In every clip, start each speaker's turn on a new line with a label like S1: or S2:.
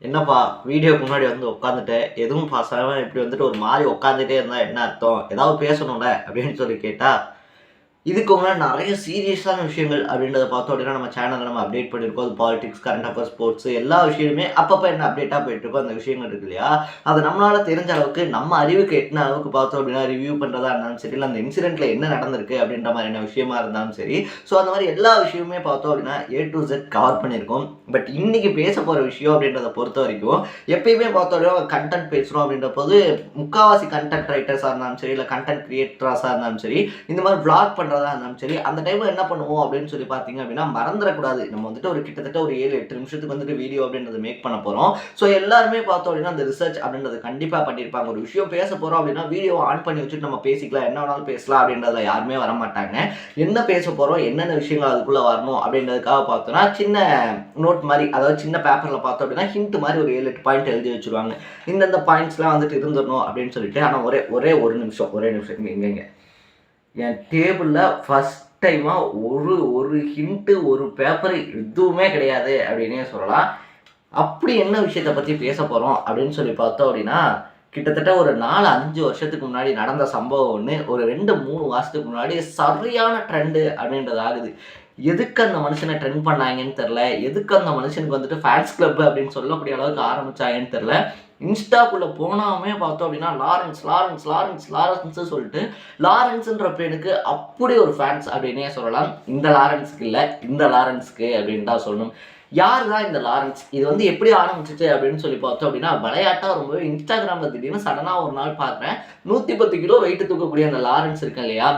S1: என்னப்பா வீடியோக்கு முன்னாடி வந்து உட்காந்துட்டேன், எதுவும் பேசாம இப்படி வந்துட்டு ஒரு மாரி உட்காந்துட்டே இருந்தா என்ன அர்த்தம்? ஏதாவது பேசணும்ல அப்படின்னு சொல்லி கேட்டா, இதுக்கு முன்னாடி நெறைய சீரியஸான விஷயங்கள் அப்படின்றத பார்த்தோம் அப்படின்னா, நம்ம சேனல்ல நம்ம அப்டேட் பண்ணியிருக்கோம். அது பாலிடிக்ஸ், கரண்ட் அஃபேர்ஸ், ஸ்போர்ட்ஸ் எல்லா விஷயமுமே அப்பப்ப என்ன அப்டேட்டா போயிட்டுருக்கோ, அந்த விஷயங்கள் இருக்கு இல்லையா? அது நம்மளால தெரிஞ்ச அளவுக்கு, நம்ம அறிவுக்கு எட்டுன அளவுக்கு பார்த்தோம் அப்படின்னா, ரிவ்யூ பண்றதா இருந்தாலும் சரி, இல்ல அந்த இன்சிடென்ட்ல என்ன நடந்திருக்கு அப்படின்ற மாதிரியான விஷயமா இருந்தாலும் சரி, ஸோ அந்த மாரி எல்லா விஷயமுமே பார்த்தோம் அப்படின்னா, ஏ டூ இசட் கவர் பண்ணியிருக்கோம். பட் இன்னைக்கு பேச போற விஷயம் அப்படின்றத பொறுத்தவரைக்கும், எப்பயுமே பார்த்தோம் அப்படின்னா, கன்டென்ட் பேசுறோம் அப்படின்றபோது, முக்காவாசி கன்டென்ட் ரைட்டர்ஸா இருந்தாலும் சரி, இல்ல கன்டென்ட் கிரியேட்டர்ஸா இருந்தாலும் சரி, இந்த மாதிரி vlog பண்றதா இருந்தாலும் சரி, அந்த டைம்ல என்ன பண்ணுவோம் அப்படின்னு சொல்லி பார்த்தீங்க அப்படின்னா, மறந்துறக்கூடாது. நம்ம வந்துட்டு ஒரு கிட்டத்தட்ட ஒரு 7, 8 நிமிஷத்துக்கு வந்துட்டு வீடியோ அப்படின்றத மேக் பண்ண போறோம். ஸோ எல்லாருமே பார்த்தோம் அப்படின்னா, அந்த ரிசர்ச் அப்படின்றத கண்டிப்பா பண்ணியிருப்பாங்க. ஒரு விஷயம் பேச போறோம் அப்படின்னா, வீடியோவ ஆன் பண்ணி வச்சுட்டு நம்ம பேசிக்கலாம். என்ன வேணாலும் பேசலாம் அப்படின்றதுல யாருமே வரமாட்டாங்க. என்ன பேச போறோம், என்னென்ன விஷயங்கள் அதுக்குள்ள வரணும் அப்படின்றதுக்காக பார்த்தோம்னா, சின்ன நோட் மாரி, அதாவது சின்ன பேப்பர்ல பார்த்தோம் அப்படின்னா, ஹிண்ட் மாரி ஒரு 7, 8 பாயிண்ட் எழுதி வச்சுருவாங்க. இந்தந்த பாயிண்ட்ஸ்லாம் வந்துட்டு இருந்துரணும் அப்படின்னு சொல்லிட்டு. ஆனா ஒரே ஒரே 1 நிமிஷம், ஒரே நிமிஷம். இங்க என் டேபிள்ல ஃபர்ஸ்ட் டைமா ஒரு ஒரு ஹிண்ட், ஒரு பேப்பர் எதுவுமே கிடையாது அப்படின்னே சொல்லலாம். அப்படி என்ன விஷயத்த பத்தி பேச போறோம் அப்படின்னு சொல்லி பார்த்தோம் அப்படின்னா, கிட்டத்தட்ட ஒரு 4, 5 வருஷத்துக்கு முன்னாடி நடந்த சம்பவம் ஒண்ணு, ஒரு 2, 3 மாசத்துக்கு முன்னாடி சரியான ட்ரெண்ட் அப்படின்றது ஆகுது. எதுக்கு அந்த மனுஷன ட்ரெண்ட் பண்ணாங்கன்னு தெரியல. எதுக்கு அந்த மனுஷனுக்கு வந்துட்டு ஃபேன்ஸ் கிளப் அப்படின்னு சொல்லக்கூடிய அளவுக்கு ஆரம்பிச்சாங்கன்னு தெரியல. இன்ஸ்டாக்குள்ள போனாமே பார்த்தோம் அப்படின்னா, லாரன்ஸ், லாரன்ஸ், லாரன்ஸ், லாரன்ஸ் சொல்லிட்டு, லாரன்ஸ்ன்ற பேருக்கு அப்படி ஒரு ஃபேன்ஸ் அப்படின்னே சொல்லலாம். இந்த லாரன்ஸ்க்கு இல்ல, இந்த லாரன்ஸ்க்கு அப்படின்னு தான் சொல்லணும். யார் தான் இந்த லாரன்ஸ்? இது வந்து எப்படி ஆரம்பிச்சுச்சு அப்படின்னு சொல்லி பார்த்தோம் அப்படின்னா, விளையாட்டா ரொம்பவே இன்ஸ்டாகிராம்ல திடீர்னு சடனா ஒரு நாள் பார்க்குறேன். 110 கிலோ வெயிட் தூக்கக்கூடிய அந்த லாரன்ஸ் இருக்கான் இல்லையா?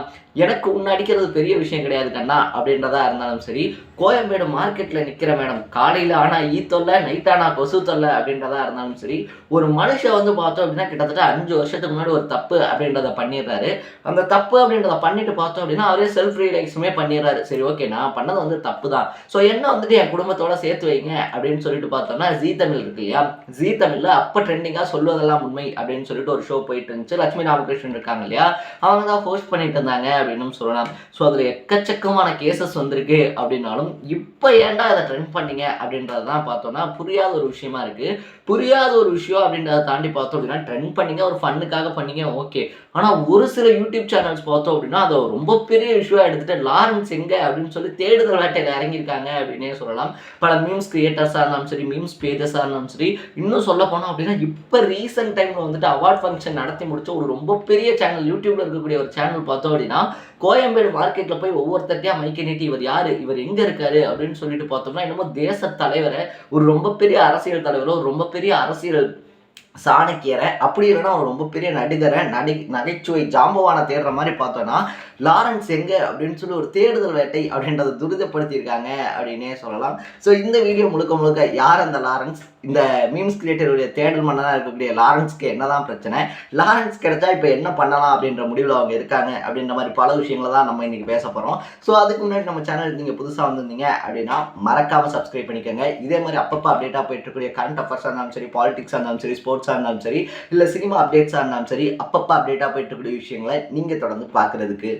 S1: எனக்கு உன்ன அடிக்கிறது பெரிய விஷயம் கிடையாது கண்ணா அப்படின்றதா இருந்தாலும் சரி, கோயம்பேடு மார்க்கெட்ல நிக்கிற மேடம், காலையில ஆனா ஈ தொல்ல, நைட் ஆனா கொசு தொல்ல அப்படின்றதா இருந்தாலும் சரி, ஒரு மனுஷன் வந்து பார்த்தோம் அப்படின்னா கிட்டத்தட்ட 5 வருஷத்துக்கு முன்னாடி ஒரு தப்பு அப்படின்றத பண்ணிடுறாரு. அந்த தப்பு அப்படின்றத பண்ணிட்டு பார்த்தோம் அப்படின்னா, அவரே செல்ஃப் ரியலைஸுமே பண்ணிடுறாரு. சரி ஓகே, நான் பண்ணது வந்து தப்பு தான். ஸோ என்ன வந்துட்டு என் குடும்பத்தோட சேர்த்து வைங்க அப்படின்னு சொல்லிட்டு பார்த்தோம்னா, ஜீ தமிழ் இருக்கு இல்லையா? ஜீ தமிழ்ல அப்ப ட்ரெண்டிங்கா சொல்வதெல்லாம் உண்மை அப்படின்னு சொல்லிட்டு ஒரு ஷோ போயிட்டு இருந்துச்சு. லட்சுமி ராமகிருஷ்ணன் இருக்காங்க இல்லையா? அவங்க தான் ஹோஸ்ட் பண்ணிட்டு இருந்தாங்க அப்படின்னு சொல்லலாம். ஸோ அதில் எக்கச்சக்கமான கேசஸ் வந்திருக்கு அப்படின்னாலும், இப்போ ஏன்டா இதை ட்ரெண்ட் பண்ணீங்க அப்படின்றது தான் பார்த்தோம்னா புரியாத ஒரு விஷயமா இருக்கு. புரியாத ஒரு விஷயம் அப்படின்றத தாண்டி பார்த்தோம் அப்படின்னா, ட்ரெண்ட் பண்ணீங்க, ஒரு ஃபன்னுக்காக பண்ணீங்க ஓகே. ஆனால் ஒரு சில யூடியூப் சேனல்ஸ் பார்த்தோம் அப்படின்னா, அதை ரொம்ப பெரிய இஷ்யூவாக எடுத்துட்டு லாரன்ஸ் எங்க அப்படின்னு சொல்லி தேடுதல் வேட்டையில் இறங்கியிருக்காங்க அப்படின்னே சொல்லலாம். பல மீம்ஸ் கிரியேட்டர்ஸாக இருந்தாலும் சரி, மீம்ஸ் பேஜஸாக இருந்தாலும் சரி, இன்னும் சொல்ல போனோம் அப்படின்னா, இப்போ ரீசெண்ட் டைமில் வந்துட்டு அவார்ட் ஃபங்க்ஷன் நடத்தி முடிச்ச ஒரு ரொம்ப பெரிய சேனல், யூடியூப்ல இருக்கக்கூடிய ஒரு சேனல் பார்த்தோம் அப்படின்னா, கோயம்பேடு மார்க்கெட்ல போய் ஒவ்வொருத்தர்ட்டையா மைக்க நீட்டி இவர் யாரு, இவர் எங்க இருக்காரு அப்படின்னு சொல்லிட்டு பார்த்தோம்னா, என்னமோ தேச தலைவர, ஒரு ரொம்ப பெரிய அரசியல் தலைவரோ, ஒரு ரொம்ப பெரிய அரசியல் சாணக்கியரை, அப்படி இல்லைன்னா ஒரு ரொம்ப பெரிய நடிகரை, நகைச்சுவை ஜாம்பவான தேடுற மாதிரி பார்த்தோன்னா, லாரன்ஸ் எங்க அப்படின்னு சொல்லி ஒரு தேடுதல் வேட்டை அப்படின்றத துரிதப்படுத்தியிருக்காங்க அப்படின்னே சொல்லலாம். ஸோ இந்த வீடியோ முழுக்க முழுக்க யார் அந்த லாரன்ஸ், இந்த மீம்ஸ் கிரியேட்டருடைய தேடல் மன்னனாக இருக்கக்கூடிய லாரன்ஸ்க்கு என்னதான் பிரச்சனை, லாரன்ஸ் கிடைச்சா இப்போ என்ன பண்ணலாம் அப்படின்ற முடிவில் அவங்க இருக்காங்க அப்படின்ற மாதிரி பல விஷயங்களை தான் நம்ம இன்னைக்கு பேச போகிறோம். ஸோ அதுக்கு முன்னாடி நம்ம சேனலுக்கு நீங்கள் புதுசாக வந்திருந்தீங்க அப்படின்னா மறக்காமல் சப்ஸ்கிரைப் பண்ணிக்கோங்க. இதே மாதிரி அப்பப்போ அப்டேட்டாக போயிட்டு இருக்கக்கூடிய கரண்ட் அஃபேர்ஸாக இருந்தாலும் சரி, பாலிடிக்ஸாக இருந்தாலும் சரி, ஸ்போர்ட்ஸாக இருந்தாலும் சரி, இல்லை சினிமா அப்டேட்ஸாக இருந்தாலும் சரி, அப்பப்போ அப்டேட்டாக போயிட்டு இருக்கக்கூடிய விஷயங்களை நீங்கள் தொடர்ந்து பார்க்குறதுக்கு.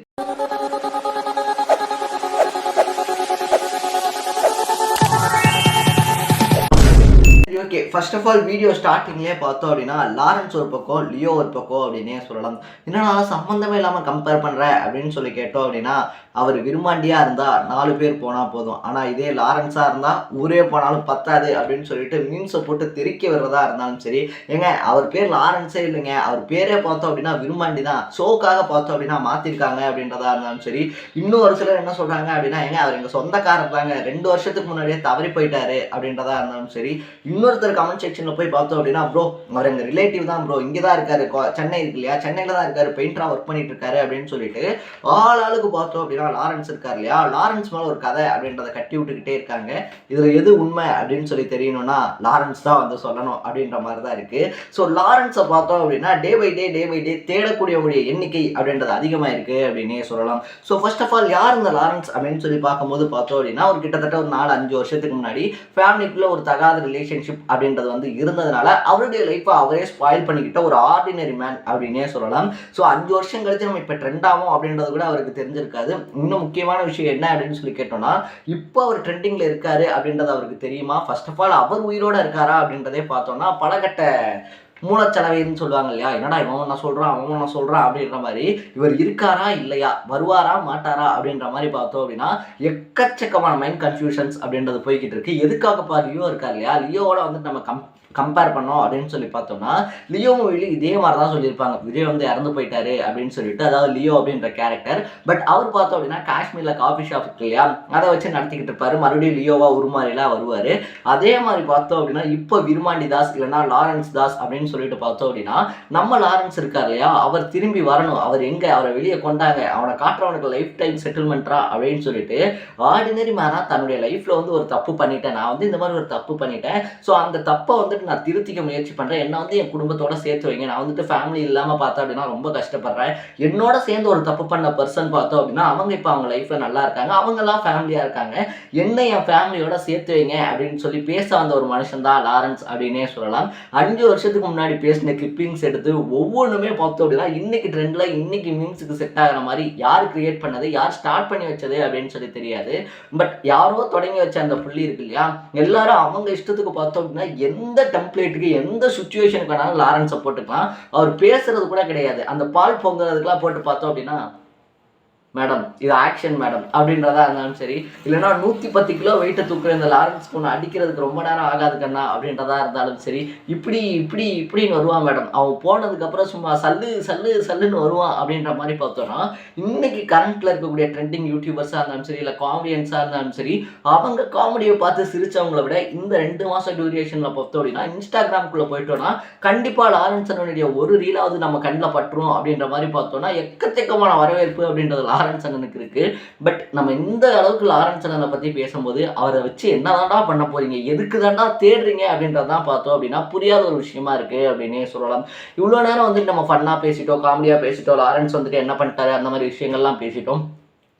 S1: Okay, first of all video ஸ்டார்டிங்லேயே பார்த்தோம் அப்படின்னா, லாரன்ஸ் ஒரு பக்கம், லியோ ஒரு பக்கம் அப்படின்னே சொல்லலாம். என்னடா சம்மந்தமே இல்லாமல் கம்பேர் பண்ணுற அப்படின்னு சொல்லி கேட்டோம் அப்படின்னா, அவர் விரும்மாண்டியாக இருந்தால் 4 பேர் போனால் போதும். ஆனால் இதே லாரன்ஸாக இருந்தால் ஊரே போனாலும் பத்தாது அப்படின்னு சொல்லிட்டு மீம்ஸை போட்டு தெறிக்க விடுறதா இருந்தாலும் சரி, ஏங்க அவர் பேர் லாரன்ஸே இல்லைங்க, அவர் பேரே பார்த்தோம் அப்படின்னா விரும்மாண்டி தான், ஷோக்காக பார்த்தோம் அப்படின்னா மாற்றிருக்காங்க அப்படின்றதா இருந்தாலும் சரி. இன்னும் ஒரு சிலர் என்ன சொல்கிறாங்க அப்படின்னா, ஏங்க அவர் எங்கள் சொந்தக்காரர் தாங்க, 2 வருஷத்துக்கு முன்னாடியே தவறி போயிட்டாரு அப்படின்றதா இருந்தாலும் சரி. இன்னொருத்தர் கமெண்ட் செக்ஷனில் போய் பார்த்தோம் அப்படின்னா, ப்ரோ அவர் எங்கள் ரிலேட்டிவ் தான் ப்ரோ, இங்கே தான் இருக்காரு, சென்னை இருக்கு இல்லையா, சென்னையில் தான் இருக்காரு, பெயிண்டராக ஒர்க் பண்ணிட்டு இருக்காரு அப்படின்னு சொல்லிட்டு ஆளுக்கு பார்த்தோம் அப்படின்னா லாரன்ஸ் இருக்கார் இல்லையா, லாரன்ஸ் மேலே ஒரு கதை அப்படின்றத கட்டி விட்டுக்கிட்டே இருக்காங்க. இதில் எது உண்மை அப்படின்னு சொல்லி தெரியணும்னா லாரன்ஸ் தான் வந்து சொல்லணும் அப்படின்ற மாதிரி தான் இருக்குது. ஸோ லாரன்ஸை பார்த்தோம் அப்படின்னா டே பை டே தேடக்கூடியவங்களுடைய எண்ணிக்கை அப்படின்றது அதிகமாக இருக்குது அப்படின்னே சொல்லலாம். ஸோ ஃபர்ஸ்ட் ஆஃப் ஆல் யார் இந்த லாரன்ஸ் அப்படின்னு சொல்லி பார்க்கும்போது பார்த்தோம் அப்படின்னா, ஒரு கிட்டத்தட்ட ஒரு 4, 5 வருஷத்துக்கு முன்னாடி ஃபேமிலிக்குள்ளே ஒரு தகாத ரிலேஷன்ஷிப் அப்படின்ற அப்படின்றது வந்து இருந்ததுனால அவருடைய லைஃப்பை அவரே ஸ்பாயில் பண்ணிக்கிட்ட ஒரு ஆர்டினரி மேன் அப்படின்னே சொல்லலாம். ஸோ 5 வருஷம் கழிச்சு நம்ம இப்போ ட்ரெண்ட் ஆகும் அப்படின்றது கூட அவருக்கு தெரிஞ்சிருக்காது. இன்னும் முக்கியமான விஷயம் என்ன அப்படின்னு சொல்லி கேட்டோம்னா, இப்போ அவர் ட்ரெண்டிங்கில் இருக்காரு அப்படின்றது அவருக்கு தெரியுமா? ஃபர்ஸ்ட் ஆஃப் ஆல் அவர் உயிரோட இருக்காரா அப்படின்றதே பார்த்தோம்னா பலகட்ட மூலச்சலவைன்னு சொல்லுவாங்க இல்லையா? என்னடா இவன் ஒண்ண சொல்றான், அவன் ஒண்ண சொல்றான் அப்படின்ற மாரி, இவர் இருக்காரா இல்லையா? வருவாரா மாட்டாரா? அப்படின்ற மாரி பார்த்தோம் அப்படின்னா, எக்கச்சக்கமான மைண்ட் கன்ஃப்யூஷன்ஸ் அப்படின்றது போய்க்கிட்டு இருக்கு. எதுக்காகப்பா லியோ இருக்கார் இல்லையா? லியோவோட வந்து நம்ம கம்பேர் பண்ணோம் அப்படின்னு சொல்லி பார்த்தோம்னா, லியோ மூவில இதே மாரி தான் சொல்லியிருப்பாங்க. விஜய் வந்து இறந்து போயிட்டாரு அப்படின்னு சொல்லிட்டு, அதாவது லியோ அப்படின்ற கேரக்டர். பட் அவர் பார்த்தோம் அப்படின்னா, காஷ்மீர்ல காஃபி ஷாப் இருக்கு இல்லையா? அதை வச்சு நடத்திக்கிட்டு இருப்பாரு. மறுபடியும் லியோவா உருமாறிலாம் வருவாரு. அதே மாதிரி பார்த்தோம் அப்படின்னா, இப்போ விருமாண்டி தாஸ் இல்லைன்னா லாரன்ஸ் தாஸ் அப்படின்னு சொல்லிட்டு பார்த்தோம் அப்படின்னா, நம்ம லாரன்ஸ் இருக்கார் இல்லையா? அவர் திரும்பி வரணும். அவர் எங்க? அவரை வெளியே கொண்டாங்க. அவனை காட்டுறவனுக்கு லைஃப் டைம் செட்டில்மெண்ட்ரா அப்படின்னு சொல்லிட்டு, ஆர்டினரி மேனா தன்னுடைய லைஃப்ல வந்து ஒரு தப்பு பண்ணிட்டேன். நான் வந்து இந்த மாதிரி ஒரு தப்பு பண்ணிட்டேன். ஸோ அந்த தப்பை வந்து நான் திருத்திக்க முயற்சி பண்றேன். என்ன வந்து என் குடும்பத்தோட சேர்த்து வைங்க. நான் வந்துட்டு ஃபேமிலி இல்லாம பார்த்தேன் அப்படின்னா ரொம்ப கஷ்டப்படுறேன். என்னோட சேர்ந்து ஒரு தப்பு பண்ண பர்சன் பார்த்தோம் அப்படின்னா அவங்க இப்போ அவங்க லைஃப்ல நல்லா இருக்காங்க. அவங்க எல்லாம் ஃபேமிலியா இருக்காங்க. என்ன என் ஃபேமிலியோட சேர்த்து வைங்க அப்படின்னு சொல்லி பேச வந்த ஒரு மனுஷன் தான் லாரன்ஸ் அப்படின்னே சொல்லலாம். 5 வருஷத்துக்கு முன்னாடி பேசின கிளிப்பிங்ஸ் எடுத்து ஒவ்வொன்றுமே பார்த்தோம் அப்படின்னா இன்னைக்கு ட்ரெண்ட்ல இன்னைக்கு மீம்ஸுக்கு செட் ஆகிற மாதிரி யார் கிரியேட் பண்ணது, யார் ஸ்டார்ட் பண்ணி வச்சது அப்படின்னு சொல்லி தெரியாது. பட் யாரோ தொடங்கி வச்ச அந்த புள்ளி இருக்கு இல்லையா? எல்லாரும் அவங்க இஷ்டத்துக்கு பார்த்தோம் அப்படின்னா எந்த டெம்ப்ளேட்டுக்கு எந்த சுச்சுவேஷனுக்கு வேணாலும் லாரன்ஸை போட்டுக்கலாம். அவர் பேசுறது கூட கிடையாது. அந்த பால் பொங்குறதுக்கெல்லாம் போட்டு பார்த்தோம் அப்படின்னா, மேடம் இது ஆக்ஷன் மேடம் அப்படின்றதா இருந்தாலும் சரி, இல்லைனா 110 கிலோ வெயிட்டை தூக்குற இந்த லாரன்ஸ் பொண்ணு அடிக்கிறதுக்கு ரொம்ப நேரம் ஆகாது கண்ணா அப்படின்றதா இருந்தாலும் சரி, இப்படின்னு வருவான் மேடம். அவன் போனதுக்கப்புறம் சும்மா சல்லுன்னு வருவான் அப்படின்ற மாதிரி பார்த்தோன்னா, இன்னைக்கு கரண்ட்ல இருக்கக்கூடிய ட்ரெண்டிங் யூடியூபர்ஸாக இருந்தாலும் சரி, இல்லை காமெடியன்ஸாக இருந்தாலும் சரி, அவங்க காமெடியை பார்த்து சிரிச்சவங்களை விட இந்த 2 மாதம் டியூரேஷனில் பார்த்தோம் அப்படின்னா இன்ஸ்டாகிராம்குள்ளே போயிட்டோன்னா கண்டிப்பாக லாரன்ஸ் அண்ணனுடைய ஒரு ரீலாவது நம்ம கண்ணில் பட்டுரும் அப்படின்ற மாதிரி பார்த்தோன்னா எக்கச்சக்கமான வரவேற்பு அப்படின்றது லாரன்ஸ் அண்ணனுக்கு இருக்கு. பட் நம்ம இந்த அளவுக்கு லாரன்ஸ் அண்ணனை பத்தி பேசும்போது அவரை வச்சு என்னதான்டா பண்ண போறீங்க, எதுக்கு தான்டா தேடுறீங்க அப்படின்றதான் பார்த்தோம் அப்படின்னா புரியாத ஒரு விஷயமா இருக்கு அப்படின்னே சொல்லலாம். இவ்வளோ நேரம் வந்துட்டு நம்ம ஃபன்னா பேசிட்டோம், காமெடியா பேசிட்டோம், லாரன்ஸ் வந்துட்டு என்ன பண்ணிட்டாரு அந்த மாதிரி விஷயங்கள்லாம் பேசிட்டோம்.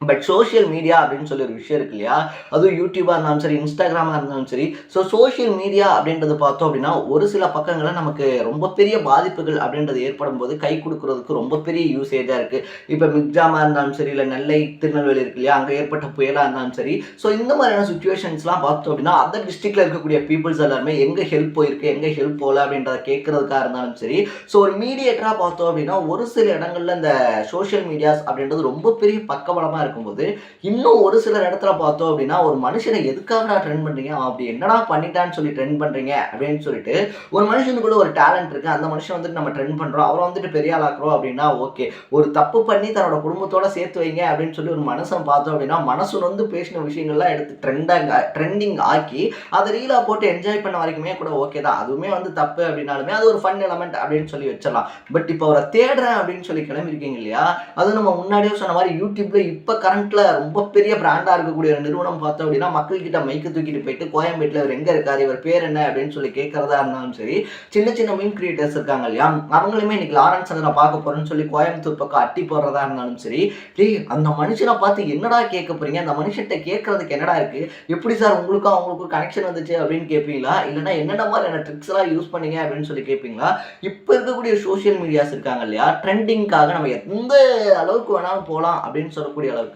S1: பட் சோஷியல் மீடியா அப்படின்னு சொல்லி ஒரு விஷயம் இருக்கு இல்லையா? அதுவும் யூடியூபாக இருந்தாலும் சரி, இன்ஸ்டாகிராமாக இருந்தாலும் சரி. ஸோ சோஷியல் மீடியா அப்படின்றது பார்த்தோம் அப்படின்னா ஒரு சில பக்கங்களில் நமக்கு ரொம்ப பெரிய பாதிப்புகள் அப்படின்றது ஏற்படும் போது கை கொடுக்கறதுக்கு ரொம்ப பெரிய யூசேஜாக இருக்குது. இப்போ மிக்ஜாமாக இருந்தாலும் சரி, இல்லை நெல்லை திருநெல்வேலி இருக்கு இல்லையா? அங்கே ஏற்பட்ட புயலாக இருந்தாலும் சரி. ஸோ இந்த மாதிரியான சுச்சுவேஷன்ஸ்லாம் பார்த்தோம் அப்படின்னா அந்த டிஸ்ட்ரிக்டில் இருக்கக்கூடிய பீப்புள்ஸ் எல்லாருமே எங்கே ஹெல்ப் போயிருக்கு, எங்கே ஹெல்ப் போகல அப்படின்றத கேட்கறதுக்காக இருந்தாலும் சரி. ஸோ ஒரு மீடியேட்டராக பார்த்தோம் அப்படின்னா ஒரு சில இடங்களில் இந்த சோஷியல் மீடியாஸ் அப்படின்றது ரொம்ப பெரிய பக்கபலமாக இருக்கும்போது, இன்னும் ஒரு சில இடத்துல பார்த்தோம் அப்படின்னா ஒரு மனுஷனை எதுக்காக ட்ரெண்ட் பண்றீங்க, அவன் அப்படி என்னடா பண்ணிட்டான்னு சொல்லி ட்ரெண்ட் பண்றீங்க அப்படின்னு சொல்லிட்டு ஒரு மனுஷனுக்குள்ள ஒரு டேலண்ட் இருக்கு, அந்த மனுஷன் வந்துட்டு நம்ம ட்ரெண்ட் பண்றோம், அவரை வந்துட்டு பெரிய ஆளாக்குறோம் அப்படின்னா ஓகே. ஒரு தப்பு பண்ணி தன்னோட குடும்பத்தோட சேர்த்து வைங்க அப்படின்னு சொல்லி ஒரு மனுஷன் பார்த்தோம் அப்படின்னா மனசு வந்து பேசின விஷயங்கள்லாம் எடுத்து ட்ரெண்டிங் ஆக்கி அதை ரீலா போட்டு என்ஜாய் பண்ண வரைக்குமே கூட ஓகே தான். அதுவுமே வந்து தப்பு அப்படின்னாலுமே அது ஒரு ஃபன் எலமெண்ட் அப்படின்னு சொல்லி வச்சிடலாம். பட் இப்போ அவரை தேடுறேன் அப்படின்னு சொல்லி கிளம்பிருக்கீங்க இல்லையா? அது நம்ம முன்னாடியே சொன்ன மாதிரி யூடியூப்ல இப்போ கரண்ட்ல ரொம்ப பெரிய பிராண்டா இருக்கக்கூடிய ஒரு நிறுவனம் பார்த்தோம் அப்படின்னா மக்கள் கிட்ட மைக்கு தூக்கிட்டு போயிட்டு கோயம்பேட்டில் இவர் எங்க இருக்காரு, இவர் பேர் என்ன அப்படின்னு சொல்லி கேட்கறதா இருந்தாலும் சரி, சின்ன சின்ன மீன் கிரியேட்டர்ஸ் இருக்காங்க இல்லையா? அவங்களுமே இன்னைக்கு லாரன்ஸ் அண்ணனை பார்க்க போறேன்னு சொல்லி கோயம்புத்தூர் பக்கம் அட்டி போடுறதா இருந்தாலும் சரி, டேய் அந்த மனுஷனை பார்த்து என்னடா கேட்க போறீங்க, அந்த மனுஷன்ட்ட கேட்கறதுக்கு என்னடா இருக்கு, எப்படி சார் உங்களுக்கும் அவங்களுக்கும் கனெக்ஷன் வந்துச்சு அப்படின்னு கேட்பீங்களா, இல்லைன்னா என்னென்ன மாதிரியான ட்ரிக்ஸ் எல்லாம் யூஸ் பண்ணீங்க அப்படின்னு சொல்லி கேட்பீங்களா? இப்போ இருக்கக்கூடிய சோஷியல் மீடியாஸ் இருக்காங்க இல்லையா? ட்ரெண்டிங்காக நம்ம எந்த அளவுக்கு வேணாலும் போகலாம் அப்படின்னு சொல்லக்கூடிய அளவுக்கு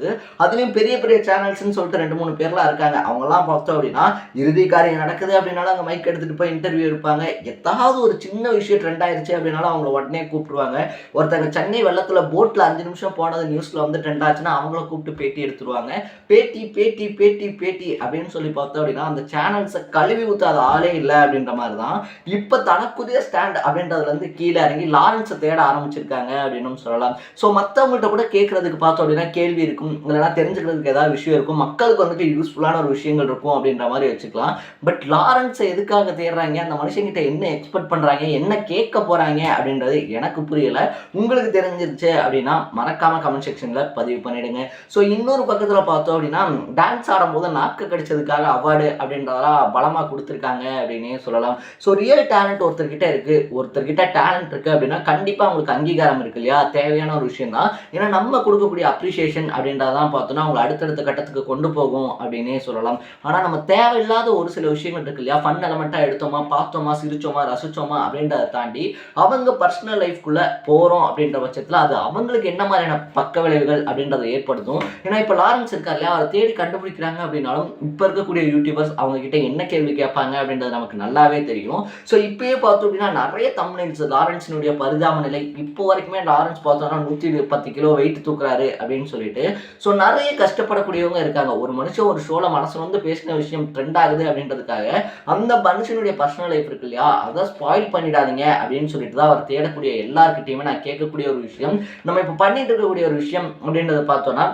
S1: அதுலயும் பெரிய பெரிய சேனல்ஸ்ன்னு சொல்லிட்டு 2-3 பேர்லாம் இருக்காங்க. அவங்கெல்லாம் பார்த்தோம் அப்படின்னா இறுதி காரியம் நடக்குது அப்படின்னாலும் அங்கே மைக் எடுத்துட்டு போய் இன்டர்வியூ எடுப்பாங்க. ஏதாவது ஒரு சின்ன விஷயம் ட்ரெண்ட் ஆயிடுச்சு அப்படின்னாலும் அவங்கள உடனே கூப்பிடுவாங்க. ஒருத்தங்க சென்னை வெள்ளத்துல போட்ல 5 நிமிஷம் போனது நியூஸ்ல வந்து ட்ரெண்ட் ஆச்சுன்னா அவங்கள கூப்பிட்டு பேட்டி எடுத்துருவாங்க. பேட்டி பேட்டி பேட்டி பேட்டி அப்படின்னு சொல்லி பார்த்தோம் அப்படின்னா அந்த சேனல்ஸை கழுவி ஊத்தாத ஆளே இல்லை அப்படின்ற மாதிரி தான் இப்போ தனக்குரிய ஸ்டாண்ட் அப்படின்றதுல இருந்து கீழே இறங்கி லாரன்ஸை தேட ஆரம்பிச்சிருக்காங்க அப்படின்னு சொல்லலாம். ஸோ மற்றவங்கள்ட்ட கூட கேட்கறதுக்கு பார்த்தோம் அப்படின்னா கேள்வி இருக்கும், இல்லைன்னா தெரிஞ்சுக்கிறதுக்கு ஏதாவது விஷயம் இருக்கும், மக்களுக்கு வந்துட்டு யூஸ்ஃபுல்லான ஒரு விஷயங்கள் இருக்கும் அப்படின்ற மாதிரி வச்சுக்கலாம். பட் லாரன்ஸை எதுக்காக தேடுறாங்க, அந்த மனுஷங்கிட்ட என்ன எக்ஸ்பெக்ட் பண்றாங்க, என்ன கேட்க போறாங்க அப்படின்றது எனக்கு புரியல. உங்களுக்கு தெரிஞ்சிருச்சு அப்படின்னா மறக்காம கமெண்ட் செக்ஷன்ல பதிவு பண்ணிடுங்க. ஸோ இன்னொரு பக்கத்துல பார்த்தோம் அப்படின்னா டான்ஸ் ஆடும்போது நாக்கு கடிச்சதுக்காக அவார்டு அப்படின்றதெல்லாம் பலமா கொடுத்துருக்காங்க அப்படின்னே சொல்லலாம். ஸோ ரியல் டேலண்ட் ஒருத்தர்கிட்ட இருக்கு, ஒருத்தர்கிட்ட டேலண்ட் இருக்கு அப்படின்னா கண்டிப்பா உங்களுக்கு அங்கீகாரம் இருக்கு இல்லையா? தேவையான ஒரு விஷயம் தான். ஏன்னா நம்ம கொடுக்கக்கூடிய அப்ரிசியேஷன் அப்படின்றதான் பார்த்தோன்னா அவங்களை அடுத்தடுத்த கட்டத்துக்கு கொண்டு போகும் அப்படின்னே சொல்லலாம். ஆனால் நம்ம தேவையில்லாத ஒரு சில விஷயங்கள் இருக்கு இல்லையா, ஃபன் எலமெண்ட்டாக எடுத்தோமா, பார்த்தோமா, சிரிச்சோமா, ரசிச்சோமா அப்படின்றத தாண்டி அவங்க பர்சனல் லைஃப்குள்ளே போகிறோம் அப்படின்ற பட்சத்தில் அது அவங்களுக்கு என்ன மாதிரியான பக்க விளைவுகள் அப்படின்றத ஏற்படுத்தும். ஏன்னா இப்போ லாரன்ஸ் இருக்கார் இல்லையா, அவரை தேடி கண்டுபிடிக்கிறாங்க அப்படின்னாலும் இப்போ இருக்கக்கூடிய யூடியூபர்ஸ் அவங்க கிட்ட என்ன கேள்வி கேட்பாங்க அப்படின்றது நமக்கு நல்லாவே தெரியும். ஸோ இப்பயே பார்த்தோம் அப்படின்னா நிறைய தம்ப்நெயில்ஸ் லாரன்ஸினுடைய பரிதாப நிலை, இப்போ வரைக்குமே லாரன்ஸ் பார்த்தோம்னா 110 கிலோ வெயிட் தூக்குறாரு அப்படின்னு சொல்லிட்டு ஸோ நிறைய கஷ்டப்படக்கூடியவங்க இருக்காங்க. ஒரு மனுஷன் ஒரு ஷோல மனசு வந்து பேசின விஷயம் ட்ரெண்ட் ஆகுது அப்படின்றதுக்காக அந்த மனுஷனுடைய பர்சனல் லைஃப் இருக்கு இல்லையா, அதை ஸ்பாயில் பண்ணிடாதீங்க அப்படின்னு சொல்லிட்டு தான் அவர் தேடக்கூடிய எல்லார்கிட்டையுமே நான் கேட்கக்கூடிய ஒரு விஷயம். நம்ம இப்போ பண்ணிட்டு இருக்கக்கூடிய ஒரு விஷயம் அப்படின்றத பார்த்தோன்னா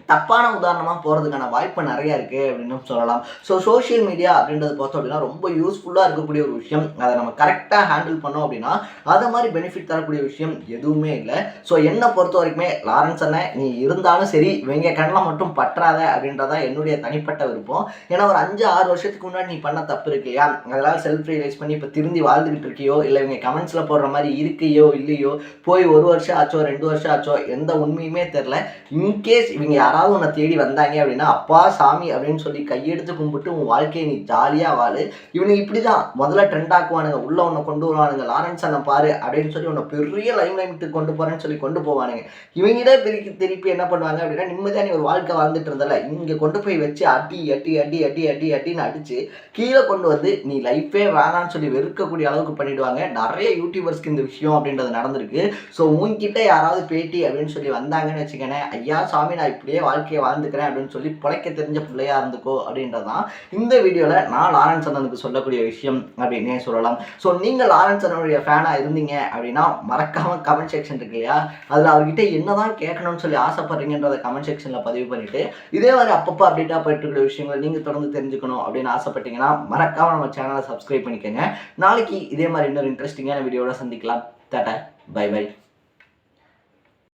S1: தப்பான உதாரணமாக போகிறதுக்கான வாய்ப்பு நிறையா இருக்குது அப்படின்னு சொல்லலாம். ஸோ சோஷியல் மீடியா அப்படின்றது பார்த்தோம் அப்படின்னா ரொம்ப யூஸ்ஃபுல்லாக இருக்கக்கூடிய ஒரு விஷயம். அதை நம்ம கரெக்டாக ஹேண்டில் பண்ணோம் அப்படின்னா அதை மாதிரி பெனிஃபிட் தரக்கூடிய விஷயம் எதுவுமே இல்லை. ஸோ என்னை பொறுத்த வரைக்குமே லாரன்ஸ் அண்ணன் நீ இருந்தாலும் சரி இவங்க கண்ணில் மட்டும் பற்றாத அப்படின்றதான் என்னுடைய தனிப்பட்ட விருப்பம். ஏன்னா ஒரு 5-6 வருஷத்துக்கு முன்னாடி நீ பண்ண தப்பு இருக்கு இல்லையா, அதனால் செல்ஃப் ரியலைஸ் பண்ணி இப்போ திருந்தி வாழ்ந்துக்கிட்டு இருக்கியோ, இல்லை இவங்க கமெண்ட்ஸில் போடுற மாதிரி இருக்கையோ இல்லையோ, போய் 1 வருஷம் ஆச்சோ 2 வருஷம் ஆச்சோ எந்த உண்மையுமே தெரில, இன்கேஸ் இவங்க யாராவது உன்னை தேடி வந்தாங்க அப்படின்னா அப்பா சாமி அப்படின்னு சொல்லி கையெடுத்து கும்பிட்டு உன் வாழ்க்கையை நீ ஜாலியாக வாழு. இவனுக்கு இப்படி தான் முதல்ல ட்ரெண்ட் ஆக்குவானுங்க, உள்ள உன்னை கொண்டு வருவானுங்க, லாரன்ஸ் அண்ணன் பாரு அப்படின்னு சொல்லி உன்னை பெரிய லைம் லைனுக்கு கொண்டு போகிறேன்னு சொல்லி கொண்டு போவானுங்க. இவங்கிட்ட திருப்பி என்ன பண்ணுவாங்க அப்படின்னா நிம்மதியாக நீ ஒரு வாழ்க்கை வாழ்ந்துட்டு இருந்தல இங்கே கொண்டு போய் வச்சு அடி அடி அடி அடி அடி அடின்னு அடிச்சு கீழே கொண்டு வந்து நீ லைஃபே வேணான்னு சொல்லி வெறுக்கக்கூடிய அளவுக்கு பண்ணிடுவாங்க. நிறைய யூடியூபர்ஸ்க்கு இந்த விஷயம் அப்படின்றது நடந்திருக்கு. ஸோ உன்கிட்ட யாராவது பேட்டி அப்படின்னு சொல்லி வந்தாங்கன்னு வச்சுக்கேன், ஐயா சாமி நான் இப்படியே வாழ்க்கையை வாழ்ந்துக்கிறேன் அப்படின்னு சொல்லி பிழைக்க தெரிஞ்ச பிள்ளையா இருந்துக்கோ அப்படின்றதான் இந்த வீடியோவில் நான் லாரன்ஸ் அண்ணனுக்கு சொல்லக்கூடிய விஷயம் அப்படின்னே சொல்லலாம். ஸோ நீங்கள் லாரன்ஸ் அண்ணனுடைய ஃபேனாக இருந்தீங்க அப்படின்னா மறக்காமல் கமெண்ட் செக்ஷன் இருக்கு இல்லையா, அதில் அவர்கிட்ட என்னதான் கேட்கணும்னு சொல்லி ஆசைப்படுறீங்கன்றதை கமெண்ட் செக்ஷனில் பதிவு பண்ணிவிட்டு இதே மாதிரி அப்பப்போ அப்டேட்டாக போயிட்டு இருக்கிற விஷயங்களை நீங்கள் தொடர்ந்து தெரிஞ்சுக்கணும் அப்படின்னு ஆசைப்பட்டீங்கன்னா மறக்காமல் நம்ம சேனலை சப்ஸ்கிரைப் பண்ணிக்கோங்க. நாளைக்கு இதே மாதிரி இன்னொரு இன்ட்ரெஸ்டிங்கான வீடியோட சந்திக்கலாம். டாடா, பை பை.